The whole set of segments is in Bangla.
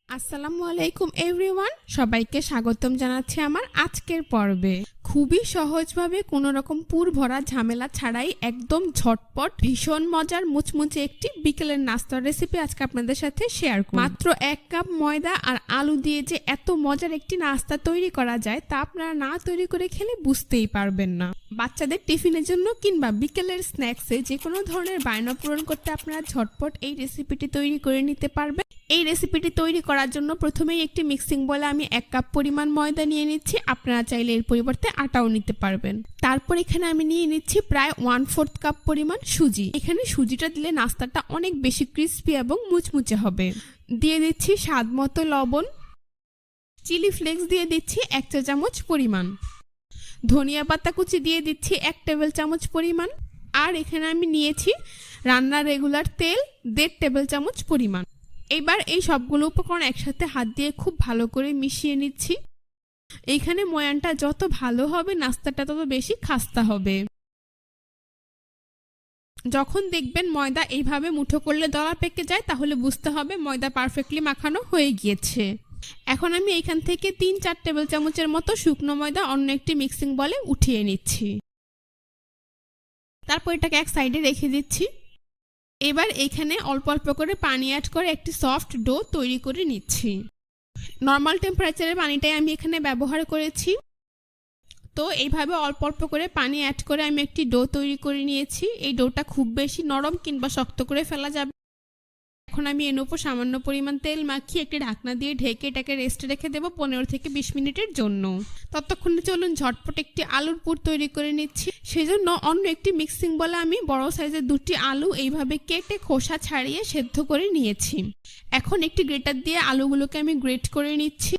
আসসালামু আলাইকুম এভরিওয়ান, সবাইকে স্বাগতম জানাচ্ছি আমার আজকের পর্বে। খুবই সহজভাবে কোনো রকম পুর ভরা ঝামেলা ছাড়াই একদম ঝটপট ভীষণ মজার মুচমুচে একটি বিকেলের নাস্তার রেসিপি আজকে আপনাদের সাথে শেয়ার করব। মাত্র 1 কাপ ময়দা আর আলু দিয়ে যে এত মজার একটি নাস্তা তৈরি করা যায় তা আপনারা না তৈরি করে খেলে বুঝতেই পারবেন না। বাচ্চাদের টিফিনের জন্য কিংবা বিকেলের স্ন্যাক্সে যে কোনো ধরনের বায়না পূরণ করতে আপনারা ঝটপট এই রেসিপিটি তৈরি করে নিতে পারবেন। এই রেসিপিটি তৈরি করার জন্য প্রথমেই একটি মিক্সিং বলে আমি 1 কাপ পরিমাণ ময়দা নিয়ে নিচ্ছি। আপনারা চাইলে এর পরিবর্তে আটাও নিতে পারবেন। তারপর এখানে আমি নিয়ে নিচ্ছি প্রায় 1/4 কাপ পরিমাণ সুজি। এখানে সুজিটা দিলে নাস্তাটা অনেক বেশি ক্রিস্পি এবং মুচমুচে হবে। দিয়ে দিচ্ছি স্বাদ মতো লবণ, চিলি ফ্লেক্স দিয়ে দিচ্ছি 1 চা চামচ পরিমাণ, ধনিয়া পাতা কুচি দিয়ে দিচ্ছি 1 টেবিল চামচ পরিমাণ, আর এখানে আমি নিয়েছি রান্নার রেগুলার তেল 1.5 টেবিল চামচ পরিমাণ। এবার এই সবগুলো উপকরণ একসাথে হাত দিয়ে খুব ভালো করে মিশিয়ে নিচ্ছি। এইখানে ময়ানটা যত ভালো হবে নাস্তাটা তত বেশি খাস্তা হবে। যখন দেখবেন ময়দা এইভাবে মুঠো করলে দলা পেকে যায় তাহলে বুঝতে হবে ময়দা পারফেক্টলি মাখানো হয়ে গিয়েছে। এখন আমি এইখান থেকে 3-4 টেবিল চামচের মতো শুকনো ময়দা অন্য একটি মিক্সিং বলে উঠিয়ে নিচ্ছি। তারপর এটাকে এক সাইডে রেখে দিচ্ছি। এবার এখানে অল্প অল্প করে পানি অ্যাড করে একটি সফট ডো তৈরি করে নিচ্ছি। নর্মাল টেম্পারেচারের পানিটাই আমি এখানে ব্যবহার করেছি। তো এইভাবে অল্প অল্প করে পানি অ্যাড করে আমি একটি ডো তৈরি করে নিয়েছি। এই ডোটা খুব বেশি নরম কিংবা শক্ত করে ফেলা যাবে। এখন আমি এর উপর সামান্য পরিমাণ তেল মাখিয়ে একটি ঢাকনা দিয়ে ঢেকে এটাকে রেস্টে রেখে দেবো 15 থেকে 20 মিনিটের জন্য। ততক্ষণে চলুন ঝটপট একটি আলুর পুর তৈরি করে নিচ্ছি। সেজন্য অন্য একটি মিক্সিং বলে আমি বড় সাইজের 2টি আলু এইভাবে কেটে খোসা ছাড়িয়ে সেদ্ধ করে নিয়েছি। এখন একটি গ্রেটার দিয়ে আলুগুলোকে আমি গ্রেট করে নিচ্ছি।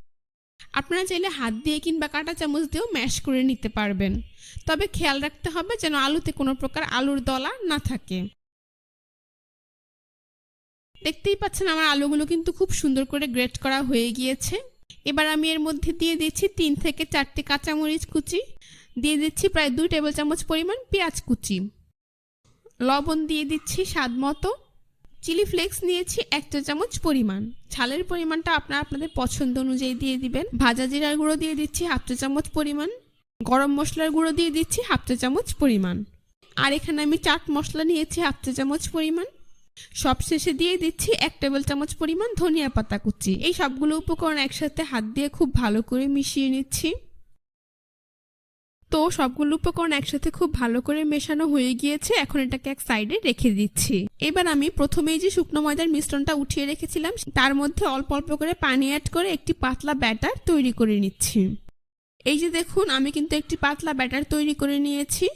আপনারা চাইলে হাত দিয়ে কিংবা কাঁটা চামচ দিয়েও ম্যাশ করে নিতে পারবেন। তবে খেয়াল রাখতে হবে যেন আলুতে কোনো প্রকার আলুর দলা না থাকে। দেখতেই পাচ্ছেন আমার আলুগুলো কিন্তু খুব সুন্দর করে গ্রেট করা হয়ে গিয়েছে। এবার আমি এর মধ্যে দিয়ে দিচ্ছি 3 থেকে 4টি কাঁচামরিচ কুচি, দিয়ে দিচ্ছি প্রায় 2 টেবিল চামচ পরিমাণ পেঁয়াজ কুচি, লবণ দিয়ে দিচ্ছি স্বাদ মতো, চিলি ফ্লেক্স নিয়েছি 1 চা চামচ পরিমাণ, ঝালের পরিমাণটা আপনারা আপনাদের পছন্দ অনুযায়ী দিয়ে দিবেন। ভাজা জিরার গুঁড়ো দিয়ে দিচ্ছি 1/2 চা চামচ পরিমাণ, গরম মশলার গুঁড়ো দিয়ে দিচ্ছি 1/2 চা চামচ পরিমাণ, আর এখানে আমি চাট মশলা নিয়েছি 1/2 চা চামচ পরিমাণ। সবশেষে দিয়ে দিচ্ছি 1 টেবিল চামচ পরিমাণ ধনিয়া পাতা কুচি। এই সবগুলো উপকরণ একসাথে হাত দিয়ে খুব ভালো করে মিশিয়ে নিচ্ছি। তো সবগুলো উপকরণ একসাথে খুব ভালো করে মেশানো হয়ে গিয়েছে। এখন এটাকে এক সাইডে রেখে দিচ্ছি। এবার আমি প্রথমেই যে শুকনো ময়দার মিশ্রণটা উঠিয়ে রেখেছিলাম তার মধ্যে অল্প অল্প করে পানি অ্যাড করে একটি পাতলা ব্যাটার তৈরি করে নিচ্ছি। এই যে দেখুন আমি কিন্তু একটি পাতলা ব্যাটার তৈরি করে নিয়েছি।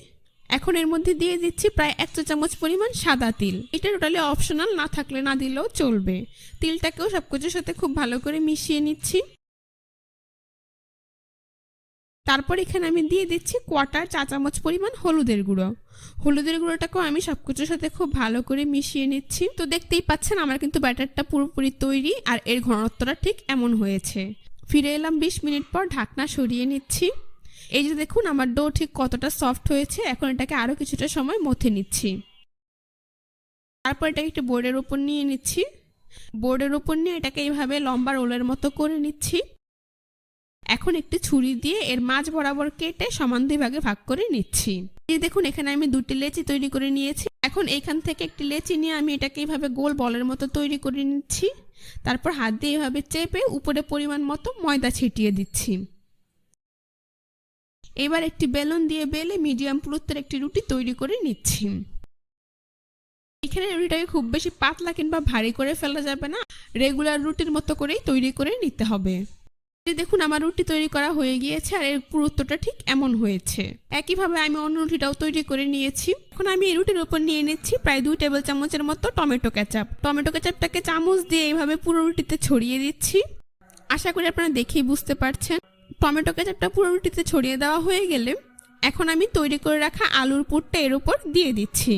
এখন এর মধ্যে দিয়ে দিচ্ছি প্রায় 1 চা চামচ পরিমাণ সাদা তিল। এটা টোটালি অপশনাল, না থাকলে না দিলেও চলবে। তিলটাকেও সবকিছুর সাথে খুব ভালো করে মিশিয়ে নিচ্ছি। তারপর এখানে আমি দিয়ে দিচ্ছি 1/4 চা চামচ পরিমাণ হলুদের গুঁড়ো। হলুদের গুঁড়োটাকেও আমি সবকিছুর সাথে খুব ভালো করে মিশিয়ে নিচ্ছি। তো দেখতেই পাচ্ছেন আমার কিন্তু ব্যাটারটা পুরোপুরি তৈরি আর এর ঘনত্বটা ঠিক এমন হয়েছে। ফিরে এলাম 20 মিনিট পর, ঢাকনা সরিয়ে নিচ্ছি। এই যে দেখুন আমার ডো ঠিক কতটা সফট হয়েছে। এখন এটাকে আরও কিছুটা সময় মথে নিচ্ছি। তারপর এটাকে একটু বোর্ডের উপর নিয়ে নিচ্ছি। বোর্ডের উপর নিয়ে এটাকে এইভাবে লম্বা রোলের মতো করে নিচ্ছি। এখন একটি ছুরি দিয়ে এর মাঝ বরাবর কেটে সমান 2 ভাগে ভাগ করে নিচ্ছি। এই দেখুন এখানে আমি 2টি লেচি তৈরি করে নিয়েছি। এখন এইখান থেকে একটি লেচি নিয়ে আমি এটাকে এইভাবে গোল বলের মতো তৈরি করে নিচ্ছি। তারপর হাত দিয়ে এইভাবে চেপে উপরে পরিমাণ মতো ময়দা ছিটিয়ে দিচ্ছি। এবার একটি বেলুন দিয়ে বেলে মিডিয়াম পুরুত্বের একটি রুটি তৈরি করে নিচ্ছি। এখানে রুটিটাকে খুব বেশি পাতলা কিংবা ভারী করে ফেলা যাবে না, রেগুলার রুটির মতো করেই তৈরি করে নিতে হবে। দেখুন আমার রুটি তৈরি করা হয়ে গিয়েছে আর এর পুরুত্বটা ঠিক এমন হয়েছে। একইভাবে আমি অন্য রুটিটাও তৈরি করে নিয়েছি। এখন আমি এই রুটির উপর নিয়ে নিচ্ছি প্রায় 2 টেবিল চামচের মতো টমেটো কেচাপ। টমেটো কেচাপটাকে চামচ দিয়ে এইভাবে পুরো রুটিতে ছড়িয়ে দিচ্ছি। আশা করি আপনারা দেখেই বুঝতে পারছেন। টমেটো কেচাপটা পুরো রুটিতে ছড়িয়ে দেওয়া হয়ে গেলে এখন আমি তৈরি করে রাখা আলুর পুরটা এর উপর দিয়ে দিচ্ছি।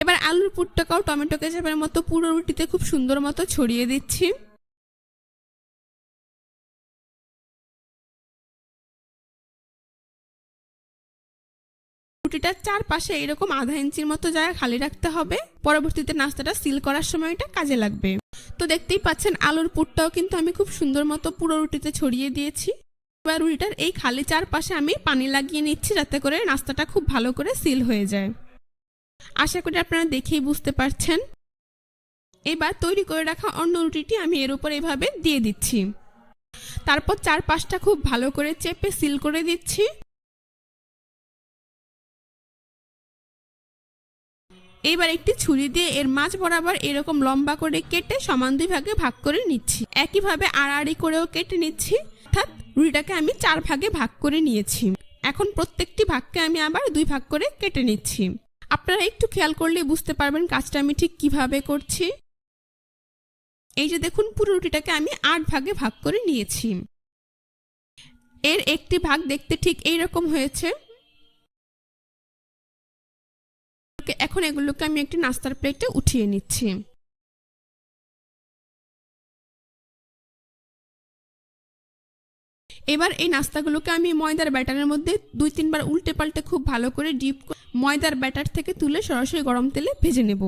এবার আলুর পুরটাকেও টমেটো কেচাপের মতো পুরো রুটিতে খুব সুন্দর মতো ছড়িয়ে দিচ্ছি। রুটিটার চারপাশে এরকম আধা ইঞ্চির মতো জায়গা খালি রাখতে হবে, পরবর্তীতে নাস্তাটা সিল করার সময় এটা কাজে লাগবে। তো দেখতেই পাচ্ছেন আলুর পুরটাও কিন্তু আমি খুব সুন্দর মতো পুরো রুটিতে ছড়িয়ে দিয়েছি। এবার রুটিটার এই খালি চারপাশে আমি পানি লাগিয়ে নিচ্ছি, যাতে করে নাস্তাটা খুব ভালো করে সিল হয়ে যায়। আশা করি আপনারা দেখেই বুঝতে পারছেন। এবার তৈরি করে রাখা অন্য রুটিটি আমি এর উপর এভাবে দিয়ে দিচ্ছি, তারপর চারপাশটা খুব ভালো করে চেপে সিল করে দিচ্ছি। এবার একটি ছুরি দিয়ে এর মাঝ বরাবর এরকম লম্বা করে কেটে সমান 2 ভাগে ভাগ করে নিচ্ছি। একইভাবে আড়াআড়ি করেও কেটে নিচ্ছি, অর্থাৎ রুটিটাকে আমি 4 ভাগে ভাগ করে নিয়েছি। এখন প্রত্যেকটি ভাগকে আমি আবার 2 ভাগ করে কেটে নিচ্ছি। আপনারা একটু খেয়াল করলে বুঝতে পারবেন কাজটা আমি ঠিক কিভাবে করছি। এই যে দেখুন, পুরো রুটিটাকে আমি 8 ভাগে ভাগ করে নিয়েছি। এর একটি ভাগ দেখতে ঠিক এইরকম হয়েছে। এখন এগুলোকে আমি একটি নাস্তার প্লেটে উঠিয়ে নিচ্ছি। এবার এই নাস্তাগুলোকে আমি ময়দার ব্যাটারের মধ্যে 2-3 বার উল্টে পাল্টে খুব ভালো করে ডিপ ময়দার ব্যাটার থেকে তুলে সরাসরি গরম তেলে ভেজে নেব।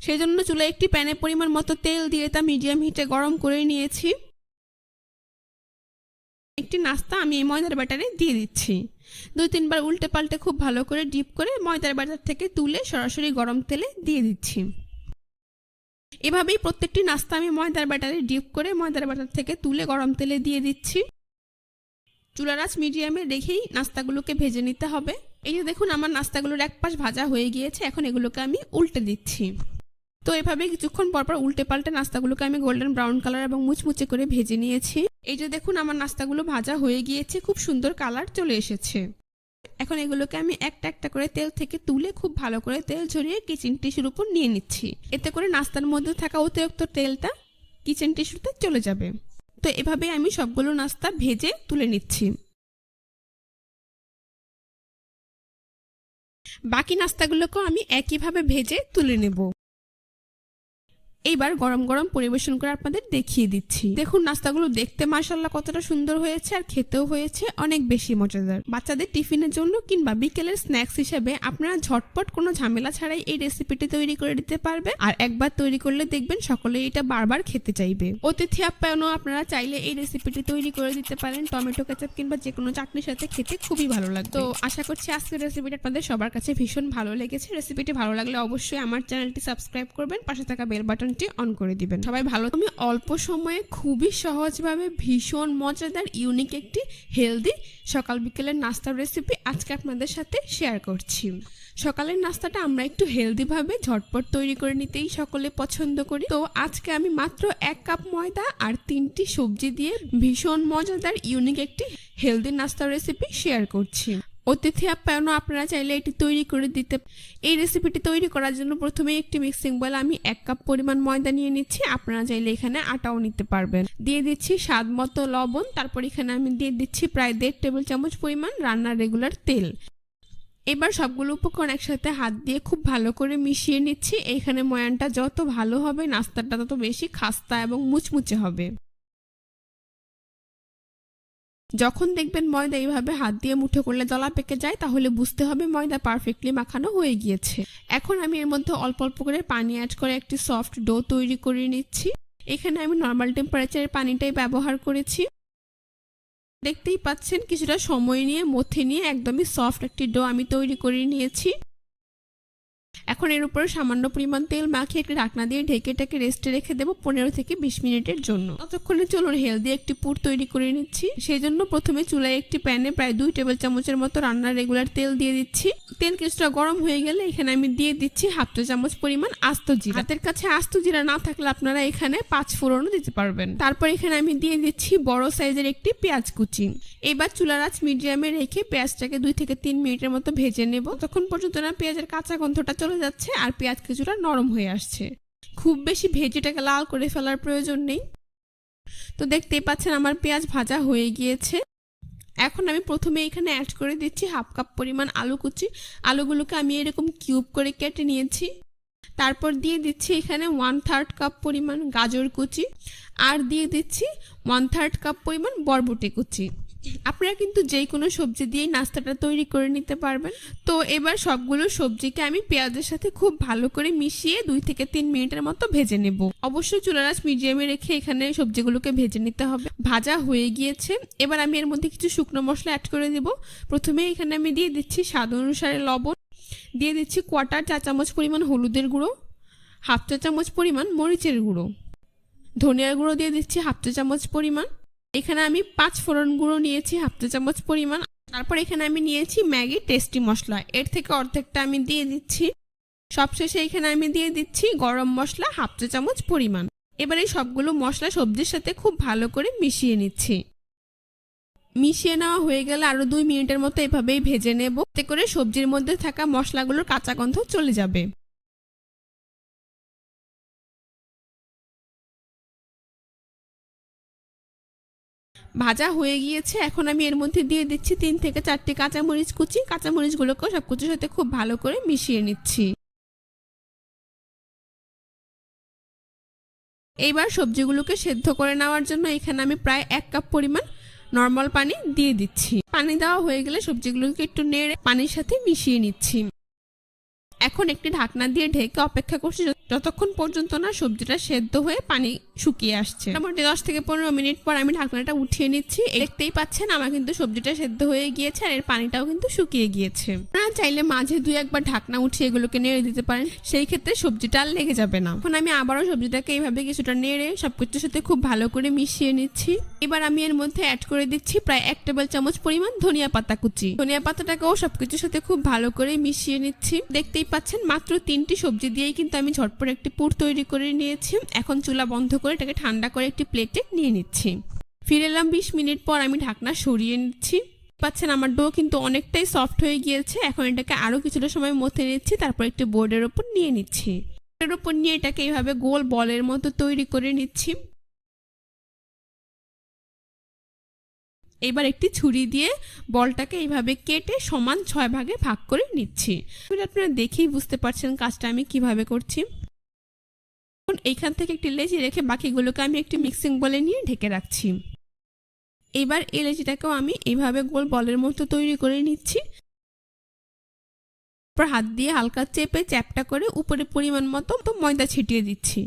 সেই জন্য চুলায় একটি প্যানে পরিমাণ মতো তেল দিয়ে তা মিডিয়াম হিটে গরম করে নিয়েছি। একটি নাস্তা আমি এই ময়দার ব্যাটারে দিয়ে দিচ্ছি। 2-3 বার উল্টে পাল্টে খুব ভালো করে ডিপ করে ময়দার ব্যাটার থেকে তুলে সরাসরি গরম তেলে দিয়ে দিচ্ছি। এভাবেই প্রত্যেকটি নাস্তা আমি ময়দার ব্যাটারে ডিপ করে ময়দার ব্যাটার থেকে তুলে গরম তেলে দিয়ে দিচ্ছি। চুলার আঁচ মিডিয়ামে রেখেই নাস্তাগুলোকে ভেজে নিতে হবে। এই যে দেখুন, আমার নাস্তাগুলোর এক পাশ ভাজা হয়ে গিয়েছে। এখন এগুলোকে আমি উল্টে দিচ্ছি। তো এভাবে কিছুক্ষণ পরপর উল্টে পাল্টে নাস্তাগুলোকে আমি গোল্ডেন ব্রাউন কালার এবং মুচমুচে করে ভেজে নিয়েছি। এই যে দেখুন, আমার নাস্তাগুলো ভাজা হয়ে গিয়েছে, খুব সুন্দর কালার চলে এসেছে। এখন এগুলোকে আমি একটা একটা করে তেল থেকে তুলে খুব ভালো করে তেল ঝরিয়ে কিচেন টিস্যুর উপর নিয়ে নিচ্ছি। এতে করে নাস্তার মধ্যে থাকা অতিরিক্ত তেলটা কিচেন টিস্যুতে চলে যাবে। তো এভাবে আমি সবগুলো নাস্তা ভেজে তুলে নিচ্ছি। বাকি নাস্তাগুলোকেও আমি একইভাবে ভেজে তুলে নেব। এইবার গরম গরম পরিবেশন করে আপনাদের দেখিয়ে দিচ্ছি। দেখুন, নাস্তাগুলো দেখতে মাশাআল্লাহ কতটা সুন্দর হয়েছে, আর খেতেও হয়েছে অনেক বেশি মজাদার। বাচ্চাদের টিফিনের জন্য কিংবা বিকেলের স্ন্যাক্স হিসেবে আপনারা ঝটপট কোনো ঝামেলা ছাড়াই এই রেসিপিটি তৈরি করে দিতে পারবেন। আর একবার তৈরি করলে দেখবেন সকলেই এটা বারবার খেতে চাইবে। অতিথি আপ্যায়নও আপনারা চাইলে এই রেসিপিটি তৈরি করে দিতে পারেন। টমেটো কেচাপ কিংবা যে কোনো চাটনির সাথে খেতে খুবই ভালো লাগবে। তো আশা করছি আজকের রেসিপিটা আপনাদের সবার কাছে ভীষণ ভালো লেগেছে। রেসিপিটি ভালো লাগলে অবশ্যই আমার চ্যানেলটি সাবস্ক্রাইব করবেন, পাশে থাকা বেল বাটন অন করে দিবেন। সবাই ভালো। আমি অল্প সময়ে খুবই সহজভাবে ভীষণ মজাদার ইউনিক একটি হেলদি সকাল বিকেলের নাস্তার রেসিপি আজকে আপনাদের সাথে শেয়ার করছি। সকালের নাস্তাটা আমরা একটু হেলদি ভাবে ঝটপট তৈরি করে নিতেই সকলে পছন্দ করি। তো আজকে আমি মাত্র 1 কাপ ময়দা আর 3টি সবজি দিয়ে ভীষণ মজাদার ইউনিক একটি হেলদি নাস্তার রেসিপি শেয়ার করছি। অতিথি আপ্যায়নও আপনারা চাইলে এটি তৈরি করে দিতে। এই রেসিপিটি তৈরি করার জন্য প্রথমে একটি মিক্সিং বলে আমি 1 কাপ পরিমাণ ময়দা নিয়ে নিচ্ছি। আপনারা চাইলে এখানে আটাও নিতে পারবেন। দিয়ে দিচ্ছি স্বাদ মতো লবণ। তারপর এখানে আমি দিয়ে দিচ্ছি প্রায় 1.5 টেবিল চামচ পরিমাণ রান্নার রেগুলার তেল। এবার সবগুলো উপকরণ একসাথে হাত দিয়ে খুব ভালো করে মিশিয়ে নিচ্ছি। এইখানে ময়ানটা যত ভালো হবে নাস্তাটা তত বেশি খাস্তা এবং মুচমুচে হবে। যখন দেখবেন ময়দা এইভাবে হাত দিয়ে মুঠো করলে দলা পেকে যায়, তাহলে বুঝতে হবে ময়দা পারফেক্টলি মাখানো হয়ে গিয়েছে। এখন আমি এর মধ্যে অল্প অল্প করে পানি অ্যাড করে একটি সফট ডো তৈরি করে নিচ্ছি। এখানে আমি নর্মাল টেম্পারেচারের পানিটাই ব্যবহার করেছি। দেখতেই পাচ্ছেন কিছুটা সময় নিয়ে মথে নিয়ে একদমই সফট একটি ডো আমি তৈরি করে নিয়েছি। এখন এর উপরে সামান্য পরিমাণ তেল মাখিয়ে একটি ঢাকনা দিয়ে ঢেকে রেস্টে রেখে দেবো 15 থেকে 20 মিনিটের জন্য। ততক্ষণে চলুন হেলদি একটি পুর তৈরি করে নিচ্ছি। সেই জন্য প্রথমে চুলায় একটি প্যানে প্রায় 2 টেবিল চামচের মতো রান্নার রেগুলার তেল দিয়ে দিচ্ছি। তেল কিছুটা গরম হয়ে গেলে এখানে আমি দিয়ে দিচ্ছি 1/2 চা চামচ পরিমাণ আস্ত জিরা। হাতের কাছে আস্ত জিরা না থাকলে আপনারা এখানে 5 ফোড়নও দিতে পারবেন। তারপর এখানে আমি দিয়ে দিচ্ছি বড় সাইজের একটি পেঁয়াজ কুচি। এবার চুলার আঁচ মিডিয়ামে রেখে পেঁয়াজটাকে 2 থেকে 3 মিনিটের মতো ভেজে নেব। ততক্ষণ পর্যন্ত না পেঁয়াজের কাঁচা গন্ধটা চলে যাচ্ছে আর পেঁয়াজ কিছুটা নরম হয়ে আসছে। খুব বেশি ভেজেটাকে লাল করে ফেলার প্রয়োজন নেই। তো দেখতেই পাচ্ছেন আমার পেঁয়াজ ভাজা হয়ে গিয়েছে। এখন আমি প্রথমে এখানে অ্যাড করে দিচ্ছি 1/2 কাপ পরিমাণ আলু কুচি। আলুগুলোকে আমি এরকম কিউব করে কেটে নিয়েছি। তারপর দিয়ে দিচ্ছি এখানে 1/3 কাপ পরিমাণ গাজর কুচি আর দিয়ে দিচ্ছি 1/3 কাপ পরিমাণ বরবটি কুচি। আপনারা কিন্তু যে কোনো সবজি দিয়ে নাস্তাটা তৈরি করে নিতে পারবেন। তো এবার সবগুলো সবজিকে আমি পেঁয়াজের সাথে খুব ভালো করে মিশিয়ে 2 থেকে 3 মিনিটের মতো ভেজে নেব। অবশ্যই চুলার আঁচ মিডিয়ামে রেখে এখানে সবজিগুলোকে ভেজে নিতে হবে। ভাজা হয়ে গিয়েছে, এবার আমি এর মধ্যে কিছু শুকনো মশলা অ্যাড করে দেব। প্রথমে এখানে আমি দিয়ে দিচ্ছি স্বাদ অনুসারে লবণ, দিয়ে দিচ্ছি 1/4 চা চামচ পরিমাণ হলুদের গুঁড়ো, 1/2 চা চামচ পরিমাণ মরিচের গুঁড়ো, ধনিয়ার গুঁড়ো দিয়ে দিচ্ছি 1/2 চা চামচ পরিমাণ। এখানে আমি 5 ফোড়ন গুঁড়ো নিয়েছি 1/2 চা চামচ পরিমাণ। তারপর এখানে আমি নিয়েছি ম্যাগি টেস্টি মশলা, এর থেকে অর্ধেকটা আমি দিয়ে দিচ্ছি। সবশেষে এখানে আমি দিয়ে দিচ্ছি গরম মশলা 1/2 চা চামচ পরিমাণ। এবার এই সবগুলো মশলা সবজির সাথে খুব ভালো করে মিশিয়ে নিচ্ছি। মিশিয়ে নেওয়া হয়ে গেলে আরো 2 মিনিটের মতো এভাবেই ভেজে নেব, এতে করে সবজির মধ্যে থাকা মশলাগুলোর কাঁচা গন্ধ চলে যাবে। ভাজা হয়ে গিয়েছে, এখন আমি এর মধ্যে দিয়ে দিচ্ছি 3 থেকে 4টি কাঁচামরিচ কুচি। কাঁচামরিচগুলোকেও সব কিছুর সাথে খুব ভালো করে মিশিয়ে নিচ্ছি। এইবার সবজিগুলোকে সেদ্ধ করে নেওয়ার জন্য এখানে আমি প্রায় 1 কাপ পরিমাণ নর্মাল পানি দিয়ে দিচ্ছি। পানি দেওয়া হয়ে গেলে সবজিগুলোকে একটু নেড়ে পানির সাথে মিশিয়ে নিচ্ছি। এখন একটি ঢাকনা দিয়ে ঢেকে অপেক্ষা করছি যতক্ষণ পর্যন্ত না সবজিটা সেদ্ধ হয়ে পানি শুকিয়ে আসছে। মোটামুটি 10 থেকে 15 মিনিট পর আমি ঢাকনাটা উঠিয়ে নিচ্ছি। দেখতেই পাচ্ছেন আমার কিন্তু সবজিটা সেদ্ধ হয়ে গিয়েছে আর এর পানিটাও কিন্তু শুকিয়ে গিয়েছে। আপনারা চাইলে মাঝে 2-1 বার ঢাকনা উঠিয়ে এগুলোকে নেড়ে দিতে পারেন, সেই ক্ষেত্রে সবজিটা আর লেগে যাবে না। এখন আমি আবারও সবজিটাকে এইভাবে কিছুটা নেড়ে সবকিছুর সাথে খুব ভালো করে মিশিয়ে নিচ্ছি। এবার আমি এর মধ্যে অ্যাড করে দিচ্ছি প্রায় 1 টেবিল চামচ পরিমাণ ধনিয়া পাতা কুচি। ধনিয়া পাতাটাকেও সবকিছুর সাথে খুব ভালো করে মিশিয়ে নিচ্ছি। দেখতেই পাচ্ছেন মাত্র 3টি সবজি দিয়েই কিন্তু আমি ঝটপট একটি পুর তৈরি করে নিয়েছি। এখন চুলা বন্ধ করে এটাকে ঠান্ডা করে একটি প্লেটে নিয়ে নিচ্ছি। ফিরে এলাম 20 মিনিট পর, আমি ঢাকনা সরিয়ে নিচ্ছি। পাচ্ছেন আমার ডো কিন্তু অনেকটাই সফট হয়ে গিয়েছে। এখন এটাকে আরো কিছুটা সময় মথে নিচ্ছি, তারপর একটি বোর্ডের উপর নিয়ে নিচ্ছি। বোর্ডের উপর নিয়ে এটাকে এইভাবে গোল বলের মতো তৈরি করে নিচ্ছি। এবার একটি ছুরি দিয়ে বলটাকে এইভাবে কেটে সমান 6 ভাগে ভাগ করে নিচ্ছি। আপনারা দেখেই বুঝতে পারছেন কাজটা আমি কিভাবে করছি। এখন এইখান থেকে একটি লেচি রেখে বাকিগুলোকে আমি একটি মিক্সিং বলে নিয়ে ঢেকে রাখছি। এবার এই লেচিটাকেও আমি এইভাবে গোল বলের মতো তৈরি করে নিচ্ছি। হাত দিয়ে হালকা চেপে চ্যাপটা করে উপরে পরিমাণ মতো ময়দা ছিটিয়ে দিচ্ছি।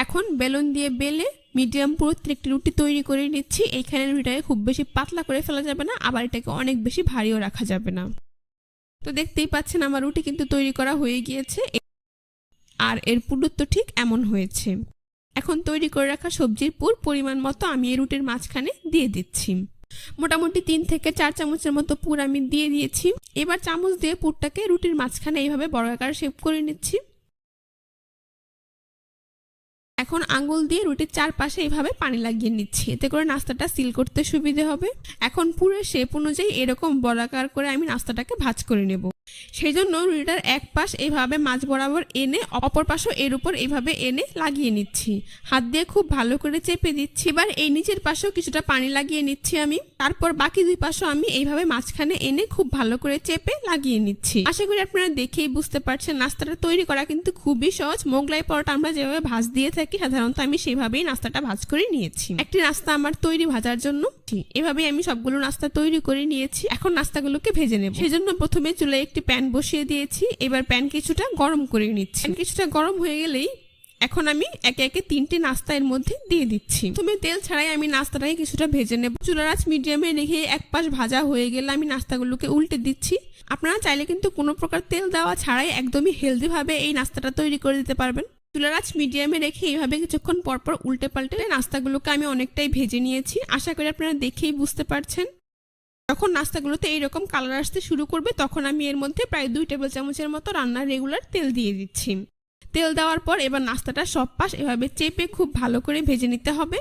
এখন বেলুন দিয়ে বেলে মিডিয়াম পুরুত্বের একটি রুটি তৈরি করে নিচ্ছি। এইখানে রুটিটাকে খুব বেশি পাতলা করে ফেলা যাবে না, আবার এটাকে অনেক বেশি ভারীও রাখা যাবে না। তো দেখতেই পাচ্ছেন আমার রুটি কিন্তু তৈরি করা হয়ে গিয়েছে আর এর পুরুত্ব ঠিক এমন হয়েছে। এখন তৈরি করে রাখা সবজির পুর পরিমাণ মতো আমি এই রুটির মাঝখানে দিয়ে দিচ্ছি। মোটামুটি 3 থেকে 4 চামচের মতো পুর আমি দিয়ে দিয়েছি। এবার চামচ দিয়ে পুরটাকে রুটির মাঝখানে এইভাবে বর্গাকার শেপ করে নিচ্ছি। এখন আঙ্গুল দিয়ে রুটির চারপাশে এইভাবে পানি লাগিয়ে নিচ্ছি, এতে করে নাস্তাটা সিল করতে সুবিধে হবে। এখন পুরো শেপ অনুযায়ী এরকম বর্গাকার করে আমি নাস্তাটাকে ভাঁজ করে নেব। সেই জন্য রুটিটার এক পাশ এইভাবে মাঝ বরাবর এনে অপর পাশও এর উপর এইভাবে এনে লাগিয়ে নিচ্ছি। হাত দিয়ে খুব ভালো করে চেপে দিচ্ছি। এবার এই নিচের পাশেও কিছুটা পানি লাগিয়ে নিচ্ছি আমি। তারপর বাকি 2 পাশও আমি এইভাবে মাঝখানে এনে খুব ভালো করে চেপে লাগিয়ে নিচ্ছি। আশা করি আপনারা দেখেই বুঝতে পারছেন নাস্তাটা তৈরি করা কিন্তু খুবই সহজ। মোগলাই পরোটা আমরা যেভাবে ভাঁজ দিয়ে থাকি সাধারণত আমি সেভাবেই নাস্তাটা ভাঁজ করে নিয়েছি। একটি নাস্তা আমার তৈরি ভাজার জন্য এভাবেই আমি সবগুলো নাস্তা তৈরি করে নিয়েছি। এখন নাস্তাগুলোকে ভেজে নেব। সেজন্য প্রথমে চুলায় একটি প্যান বসিয়ে দিয়েছি। এবার প্যান কিছুটা গরম করে নিচ্ছি। কিছুটা গরম হয়ে গেলেই এখন আমি একে একে 3টি নাস্তা এর মধ্যে দিয়ে দিচ্ছি। প্রথমে তেল ছাড়াই আমি নাস্তাটাকে কিছুটা ভেজে নেব। চুলার আঁচ মিডিয়ামে রেখে এক পাশ ভাজা হয়ে গেলে আমি নাস্তাগুলোকে উল্টে দিচ্ছি। আপনারা চাইলে কিন্তু কোনো প্রকার তেল দেওয়া ছাড়াই একদমই হেলদি ভাবে এই নাস্তাটা তৈরি করে দিতে পারবেন। চুলার আঁচ মিডিয়ামে রেখে এইভাবে কিছুক্ষণ পরপর উল্টে পাল্টে নাস্তাগুলোকে আমি অনেকটাই ভেজে নিয়েছি। আশা করি আপনারা দেখেই বুঝতে পারছেন। যখন নাস্তাগুলোতে এইরকম কালার আসতে শুরু করবে তখন আমি এর মধ্যে প্রায় 2 টেবিল চামচের মতো রান্নার রেগুলার তেল দিয়ে দিচ্ছি। তেল দেওয়ার পর এবার নাস্তাটা সব পাশ এভাবে চেপে খুব ভালো করে ভেজে নিতে হবে।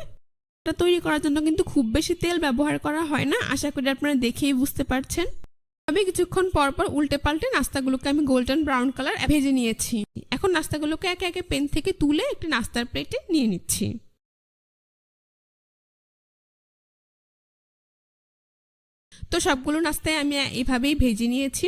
এটা তৈরি করার জন্য কিন্তু খুব বেশি তেল ব্যবহার করা হয় না, আশা করি আপনারা দেখেই বুঝতে পারছেন। আমি কিছুক্ষণ পর পর উল্টে পাল্টে নাস্তাগুলোকে আমি গোল্ডেন ব্রাউন কালার ভেজে নিয়েছি। এখন নাস্তাগুলোকে একে একে পেন থেকে তুলে একটি নাস্তার প্লেটে নিয়ে নিচ্ছি। তো সবগুলো নাস্তায় আমি এইভাবেই ভেজে নিয়েছি।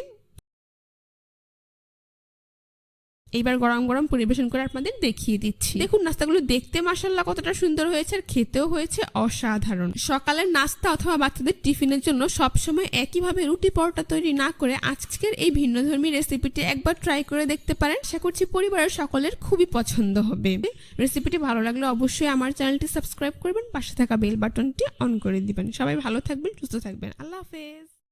এইবার গরম গরম পরিবেশন করে আপনাদের দেখিয়ে দিচ্ছি। দেখুন নাস্তাগুলো দেখতে মাশাআল্লাহ কতটা সুন্দর হয়েছে আর খেতেও হয়েছে অসাধারণ। সকালের নাস্তা অথবা বাচ্চাদের টিফিনের জন্য সবসময় একইভাবে রুটি পরোটা তৈরি না করে আজকের এই ভিন্নধর্মী রেসিপিটি একবার ট্রাই করে দেখতে পারেন। আশা করছি পরিবারের সকলের খুবই পছন্দ হবে। রেসিপিটি ভালো লাগলে অবশ্যই আমার চ্যানেলটি সাবস্ক্রাইব করবেন, পাশে থাকা বেল বাটনটি অন করে দিবেন। সবাই ভালো থাকবেন, সুস্থ থাকবেন। আল্লাহ হাফেজ।